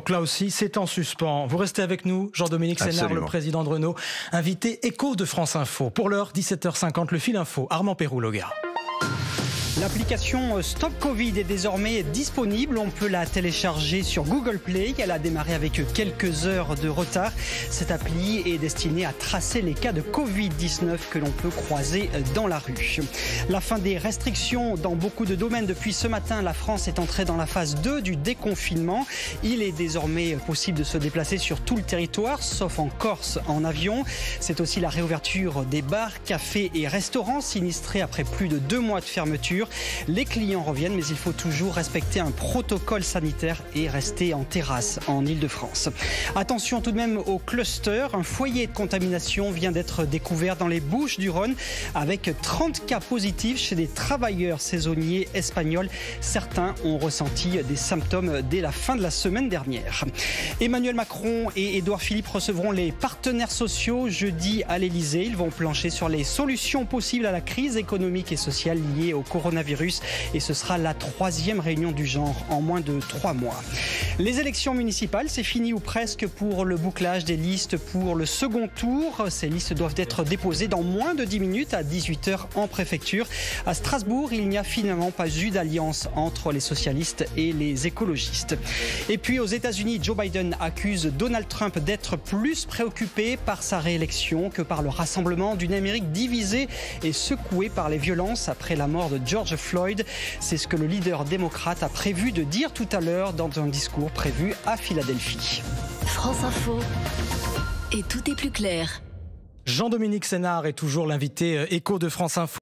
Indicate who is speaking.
Speaker 1: Donc là aussi, c'est en suspens. Vous restez avec nous, Jean-Dominique Sénard, le président de Renault, invité écho de France Info. Pour l'heure, 17h50, le fil info. Armand Péroux-Loga.
Speaker 2: L'application Stop Covid est désormais disponible. On peut la télécharger sur Google Play. Elle a démarré avec quelques heures de retard. Cette appli est destinée à tracer les cas de Covid-19 que l'on peut croiser dans la rue. La fin des restrictions dans beaucoup de domaines. Depuis ce matin, la France est entrée dans la phase 2 du déconfinement. Il est désormais possible de se déplacer sur tout le territoire, sauf en Corse en avion. C'est aussi la réouverture des bars, cafés et restaurants sinistrés après plus de 2 mois de fermeture. Les clients reviennent, mais il faut toujours respecter un protocole sanitaire et rester en terrasse en Ile-de-France. Attention tout de même au cluster. Un foyer de contamination vient d'être découvert dans les Bouches-du-Rhône avec 30 cas positifs chez des travailleurs saisonniers espagnols. Certains ont ressenti des symptômes dès la fin de la semaine dernière. Emmanuel Macron et Édouard Philippe recevront les partenaires sociaux jeudi à l'Elysée. Ils vont plancher sur les solutions possibles à la crise économique et sociale liée au coronavirus. Et ce sera la 3e réunion du genre en moins de 3 mois. Les élections municipales, c'est fini ou presque pour le bouclage des listes pour le second tour. Ces listes doivent être déposées dans moins de 10 minutes à 18h en préfecture. À Strasbourg, il n'y a finalement pas eu d'alliance entre les socialistes et les écologistes. Et puis aux États-Unis, Joe Biden accuse Donald Trump d'être plus préoccupé par sa réélection que par le rassemblement d'une Amérique divisée et secouée par les violences après la mort de George Floyd. C'est ce que le leader démocrate a prévu de dire tout à l'heure dans un discours prévu à Philadelphie.
Speaker 3: France Info. Et tout est plus clair.
Speaker 1: Jean-Dominique Sénard est toujours l'invité écho de France Info.